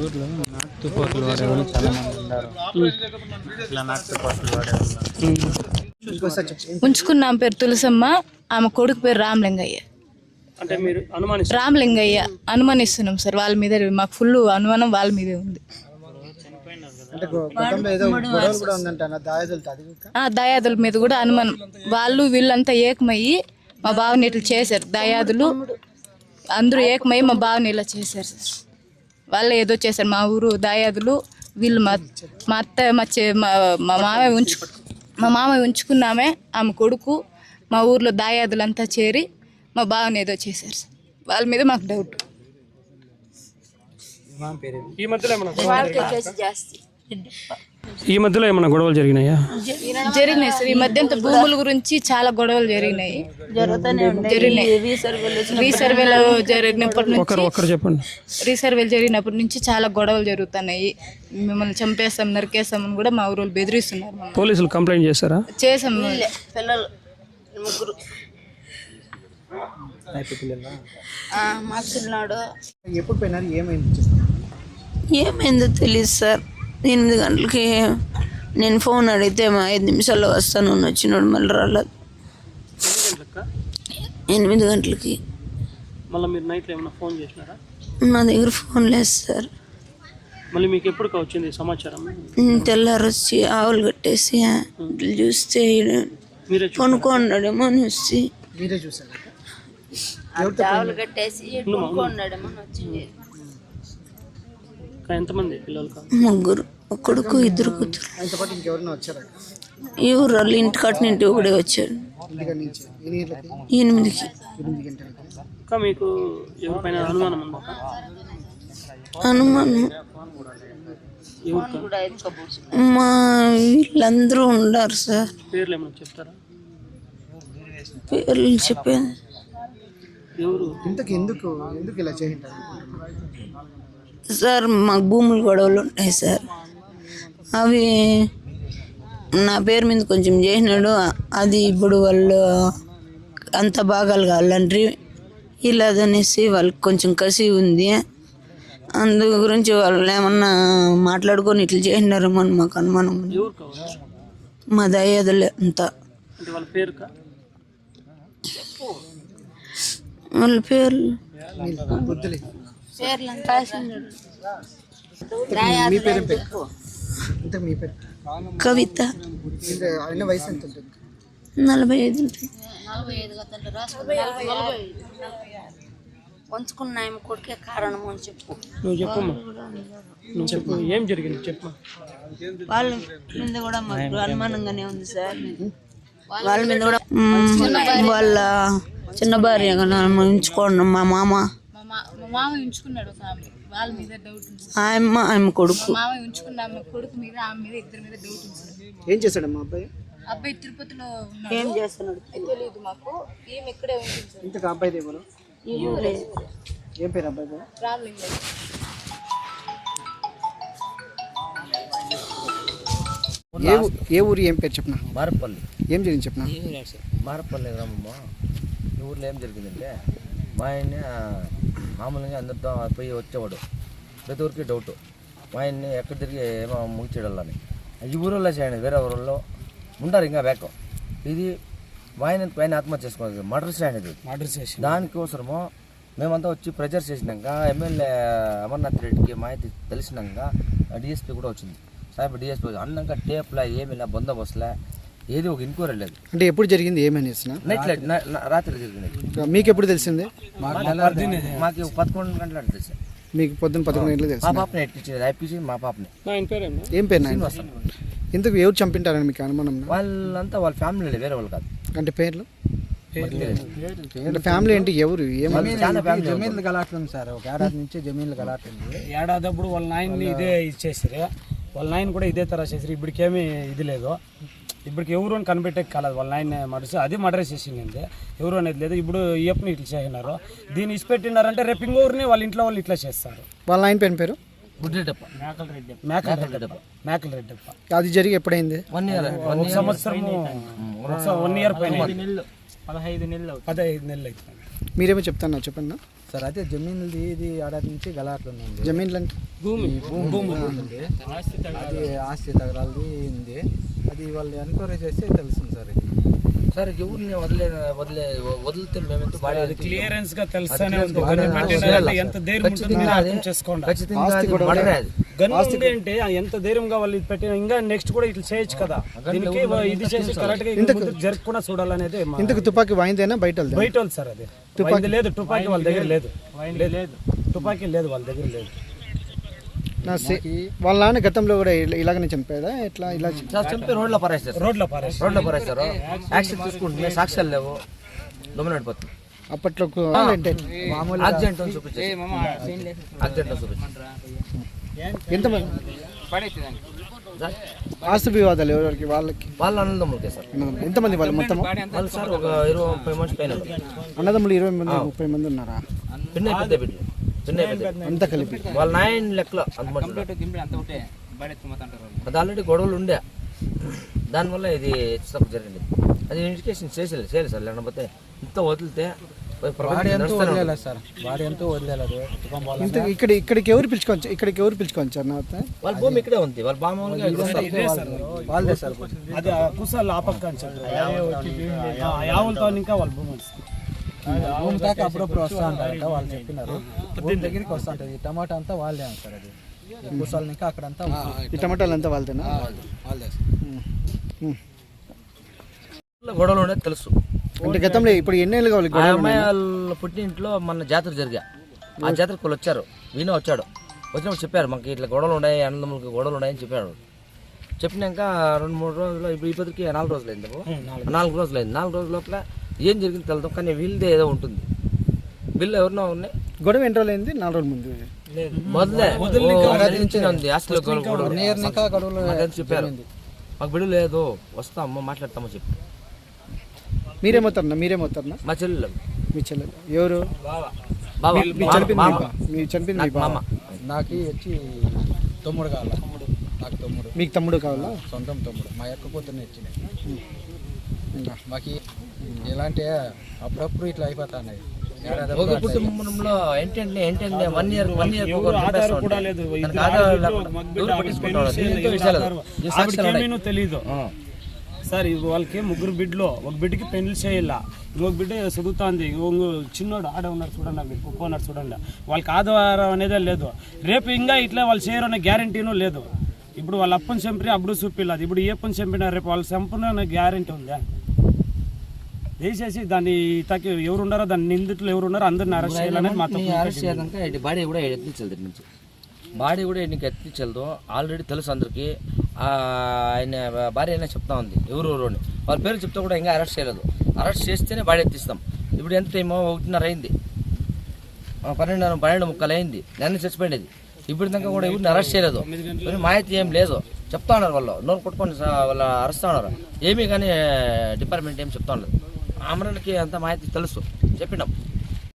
ఊర్లో నాటుకోట్లు వాడేవాళ్ళు చాలా మంది ఉన్నారు. ఇట్లా నాటుకోట్లు వాడేవాళ్ళు ఉంచుకున్నాం పేరు తులసమ్మ, ఆమె కొడుకు పేరు రామలింగయ్య. అంటే మీరు రామలింగయ్య అనుమానిస్తున్నాం సార్. వాళ్ళ మీద మాకు ఫుల్ అనుమానం వాళ్ళ మీదే ఉంది. దయాదుల మీద కూడా అనుమానం. వాళ్ళు వీళ్ళంతా ఏకమయ్యి మా బావని ఇట్లా చేశారు. దయాదులు అందరూ ఏకమయ్యి మా బావని ఇలా చేశారు సార్. వాళ్ళే ఏదో చేశారు. మా ఊరు దయాదులు వీళ్ళు మా అత్త మా మామయ్య ఉంచుకున్నామే, ఆమె కొడుకు మా ఊర్లో దాయాదులంతా చేరి మా బావని ఏదో చేశారు సార్. వాళ్ళ మీద మాకు డౌట్. ఈ మధ్యలో ఏమైనా గొడవలు జరిగినాయా? జరిగినాయి సార్. ఈ మధ్య భూముల గురించి చాలా గొడవలు జరిగినాయి. రీసర్వేలో జరిగినప్పటి నుంచి చెప్పండి. రీసర్వేలు జరిగినప్పటి నుంచి చాలా గొడవలు జరుగుతున్నాయి. మిమ్మల్ని చంపేస్తాం, నరికేస్తామని కూడా మా ఊరు బెదిరిస్తున్నారు. పోలీసులు కంప్లైంట్ చేశారా? చేసాం. పిల్లలు ముగ్గురు మా చిన్నాడు ఎప్పుడు పోయినారు? ఏమైందో తెలియదు సార్. 8 గంటలకి నేను ఫోన్ అడిగితే 5 నిమిషాల్లో వస్తాను వచ్చినాడు. మళ్ళీ రాలేదు. 8 గంటలకి. మళ్ళీ మీరు నైట్ ఏమైనా ఫోన్ చేసినారా? నా దగ్గర ఫోన్ లేదు సార్. మళ్ళీ మీకు ఎప్పుడు వచ్చింది సమాచారం? తెల్లారు వచ్చి ఆవులు కట్టేసి చూస్తే కొనుక్కున్నాడేమో అని వచ్చి ఆవులు కట్టేసి కొనుక్కున్నాడేమో అని వచ్చింది. ఎంతమంది పిల్లలు? ముగ్గురు, కొడుకు 2 కూతురు. ఎవరు వాళ్ళు ఇంటి కట్టినింటి ఒకడే వచ్చాడు. 8కి. మీకు ఎవరిపైన అనుమానం ఉందా? అనుమానం మా వీళ్ళందరూ ఉన్నారు సార్. పేర్లు ఏమైనా చెప్తారా? పేర్లు చెప్పాను. ఎందుకు ఇలా చేయంటారు సార్? మాకు భూములు గొడవలు ఉంటాయి సార్. అవి నా పేరు మీద కొంచెం చేసినాడు. అది ఇప్పుడు వాళ్ళు అంత భాగాలు కావాలంటే ఇలాదనేసి వాళ్ళకి కొంచెం కసి ఉంది. అందు గురించి వాళ్ళు ఏమన్నా మాట్లాడుకొని ఇట్లా చేసినారేమో అని మాకు అనుమానం ఉంది. మా దయాదులే అంతా. వాళ్ళ పేర్లు కవిత. 45 పంచుకున్నాయి కొడుకే కారణం అని చెప్పు. నువ్వు చెప్పు ఏం జరిగింది చెప్పు. వాళ్ళ మీద కూడా మాకు అనుమానంగానే ఉంది సార్. వాళ్ళ మీద కూడా వాళ్ళ చిన్న భార్య ఉంచుకోండి. మా మామ ఉంచుకున్నాడు. ఆమె కొడుకు ఏం చేశాడమ్మా అబ్బాయి? అబ్బాయి తిరుపతిలో ఏం చేస్తున్నాడు తెలియదు మాకు. ఈమె ఇక్కడే ఉంటుంది. ఇంతకు అబ్బాయి దేవుడు ఏం పేరు అబ్బాయి? రామలింగయ్య. ఏ ఊరు ఏం పేరు చెప్పిన? మారపల్లి. ఏం జరిగింది చెప్పిన? మారపల్లి గ్రామమ్మ. ఈ ఊర్లో ఏం జరిగిందంటే మా ఆయన్ని మామూలుగా అందరితో పోయి వచ్చేవాడు. ప్రతి ఊరికి డౌట్ మా ఆయన్ని ఎక్కడ తిరిగి ఏమో ముగిచేయాలని. ఈ ఊరిలో చేయండి, వేరే ఊరిలో ఉంటారు ఇంకా బ్యాక్. ఇది మా ఆయన ఆత్మహత్య చేసుకోవాలి. మర్డర్ చేయండి. దానికోసము మేమంతా వచ్చి ప్రెజర్ చేసినాక ఎమ్మెల్యే అమర్నాథ్ రెడ్డికి మాహితి తెలిసినాక డిఎస్పీ కూడా వచ్చింది. సార్ డిఎస్పీ అన్నాక టేప్లా ఏమిలా బందోబస్తులే ఏది ఒక ఎంక్వైరీ లేదు. అంటే ఎప్పుడు జరిగింది? ఏమని నైట్ రాత్రి జరిగింది. మీకు ఎప్పుడు తెలిసింది? మాకు 11 గంటలకు తెలుసు. మీకు పొద్దున్న 11 గంటలకు తెలుసు. మా పాపని ఎట్టించి మా పాపని. ఏం పేరు? ఎందుకు ఎవరు చంపింటారని మీకు అనుమానం? వాళ్ళంతా వాళ్ళ ఫ్యామిలీ వేరే వాళ్ళు కాదు. అంటే పేర్లు అంటే ఫ్యామిలీ ఏంటి? ఎవరు? జమీన్లు గలాట్లేదు సార్. ఒక ఏడాది నుంచి జమీన్లు గలాట్లేదు. ఏడాది అప్పుడు వాళ్ళ నాయన్ని ఇదే ఇచ్చేసారు. వాళ్ళ నాయన కూడా ఇదే తర చేసారు. ఇప్పటికేమీ ఇది లేదు. ఇప్పటికి ఎవరు అని కనిపెట్టే కాలేదు. వాళ్ళ నాయన మర్డర్ అది మర్డర్ చేసింది. ఎవరు అనేది లేదు. ఇప్పుడు ఈయప్పని ఇట్లా చేసినారు. దీన్ని ఇచ్చిపెట్టినారంటే రేపు ఇంకొకరిని వాళ్ళ ఇంట్లో వాళ్ళు ఇట్లా చేస్తారు. వాళ్ళ నాయన పేరు? మేకల రెడ్డప్ప. అది జరిగి ఎప్పుడైంది? 1 ఇయర్. 1 సంవత్సరం 1 ఇయర్ పైన. 15 నెలలు అవుతుంది. మీరేమో చెప్తాను చెప్పండి. సార్ అదే జమీన్ది ఇది ఏడాది నుంచి గలాట్లు ఉంది. జమీన్లు అంటే భూమి ఉంది, అది ఆస్తి తగరాలది ఉంది. అది వాళ్ళు ఎంక్వైరీ చేస్తే తెలుస్తుంది సార్. ఇది సార్ ఎవరిని వదిలితే మేమెంత అది క్లియరెన్స్ గా తెలుస్తానే ఉంది. గన్ను పెట్టినారంటే ఎంత ధైర్యం ఉంటుందో మీరు అర్థం చేసుకోండి. గన్ను ఉంది అంటే ఎంత ధైర్యంగా వాళ్ళు ఇది పెట్టిన ఇంకా నెక్స్ట్ కూడా ఇట్లా చేయొచ్చు కదా. దీనికి ఇది చేసి కరెక్ట్ గా జరగకుండా చూడాలనేది ఇంతకు తుపాకీ వాయిందేనా బయట వాళ్ళు సార్. అది తుపాకీ లేదు, తుపాకీ వాళ్ళ దగ్గర లేదు, తుపాకీ లేదు వాళ్ళ దగ్గర లేదు. వాళ్ళ నాన్న గతంలో కూడా ఇలాగనే చంపాడా? ఎట్లా ఇలా చంపి రోడ్లో పారేస్తారు. యాక్షన్ తీసుకుంటే సాక్ష్యాలు లేవు, దొమ్మలు నడిపోతుంది. అప్పట్లో యాక్సిడెంట్ చూపించారు. ఎంతమంది ఆస్తి వివాదాలు ఎవరికి? వాళ్ళ అన్నదమ్ములకే సార్. ఎంతమంది వాళ్ళు మొత్తం? వాళ్ళు సార్ ఒక 20-30 మంది పైన అన్నదమ్ములు 20-30 మంది ఉన్నారా? అంతా కలిపి వాళ్ళ 9 లెక్కలో అంత. అది ఆల్రెడీ గొడవలు ఉండే, దానివల్ల ఇది హెచ్చుతప్పు జరిగింది. అది ఇన్వెస్టిగేషన్ చేయాలి సార్. లేకపోతే ఇంత వదిలితే ఇక్కడికి ఎవరు పిలుచుకోవచ్చు అన్న? వాళ్ళ భూమి ఇక్కడే ఉంది, వాళ్ళ బామ్మగా వాళ్ళదే సార్. అది కుసాలు ఆపక్క అని చెప్పారు. యావులతో ఇంకా వాళ్ళ భూమి భూమి దాకా అప్పుడప్పుడు వస్తూ ఉంటారంట వాళ్ళు చెప్పినారు. భూమి దగ్గరికి వస్తూ ఉంటుంది. టమాటా అంతా వాళ్ళే సార్. అది కుసాలు ఇంకా అక్కడంతా ఈ టమాటాలు అంతా వాళ్ళదేనా? వాళ్ళే గొడవలు ఉండేది తెలుసు. అంటే గతంలో ఇప్పుడు ఎన్నేళ్ళు కావాలి? అమ్మాయి వాళ్ళ పుట్టింట్లో మన జాతర జరిగా, ఆ జాతరకు వాళ్ళు వచ్చారు, వచ్చినప్పుడు చెప్పారు మాకు ఇట్లా గొడవలు ఉన్నాయి, అన్నదమ్ములకి గొడవలు ఉన్నాయని చెప్పాడు. చెప్పినాక 2-3 రోజులు, ఇప్పుడు ఈ పొద్దుకి 4 రోజులు అయింది. 4 రోజులు అయింది. 4 రోజుల లోపల ఏం జరిగింది తెలుద్దాం, కానీ వీళ్ళదే ఏదో ఉంటుంది. వీళ్ళు ఎవరినో ఉన్నాయి. గొడవ ఎన్ని రోజులు అయింది? 4 రోజుల ముందు మొదలే ఉంది. ఆస్తిలో చెప్పారు మాకు బిడ్డ లేదు, వస్తాము మాట్లాడతామో చెప్పి. మీరేమవుతారన్నా? మా చెల్లెలు. మీ చెల్లెలు ఎవరు? చనిపోయింది మామ. నాకు వచ్చి తమ్ముడు కావాలా. నాకు తమ్ముడు. మీకు తమ్ముడు కావాలా? సొంతం తమ్ముడు. మా యొక్క కూతుర్ని ఇచ్చింది. మాకు ఎలాంటి అప్పుడప్పుడు ఇట్లా అయిపోతున్నాయి. ఒక కుటుంబంలో ఏంటంటే 1 year తెలీదు సార్. వాళ్ళకి 3 బిడ్డలు, ఒక బిడ్డకి పెళ్లి చేయాల, ఇంకొక బిడ్డ చదువుతుంది, చిన్నోడు ఆడ ఉన్నారు చూడండి, కుక్కున్నారు చూడండి. వాళ్ళకి ఆధారం అనేది లేదు. రేపు ఇంకా ఇట్లా వాళ్ళు చేయరు అనే గ్యారంటీనూ లేదు. ఇప్పుడు వాళ్ళ అప్పని చంపి అప్పుడు చూపిలేదు, ఇప్పుడు ఏ పని చంపినా రేపు వాళ్ళు చంపిన గ్యారంటీ ఉందా? దయచేసి దాన్ని తగ్గి ఎవరు ఉన్నారో దాన్ని నిందితులు ఎవరు ఉన్నారో అందరిని అరెస్ట్ చేయాలనేది మా తప్పు. బాడీ కూడా ఎత్తించదు నుంచి, బాడీ కూడా ఎన్నికి ఎత్తించదు. ఆల్రెడీ తెలుసు అందరికీ. ఆయన భార్య అయినా చెప్తా ఉంది ఎవరు అని. వాళ్ళ పేరు చెప్తే కూడా ఇంకా అరెస్ట్ చేయలేదు. అరెస్ట్ చేస్తేనే బాడీ ఎత్తిస్తాం. ఇప్పుడు ఎంత టైమో 1:30 అయింది, 12:30 అయింది. నన్ను చచ్చిపోయింది. ఇప్పుడు దాకా కూడా ఎవరిని అరెస్ట్ చేయలేదు. మాహితి ఏం లేదు. చెప్తా ఉన్నారు వాళ్ళు, నోరు కొట్టుకొని వాళ్ళు అరెస్ట్ ఉన్నారు. ఏమీ కానీ డిపార్ట్మెంట్ ఏం చెప్తా ఉండదు. అమరన్కి అంత మాహితి తెలుసు, చెప్పినాం.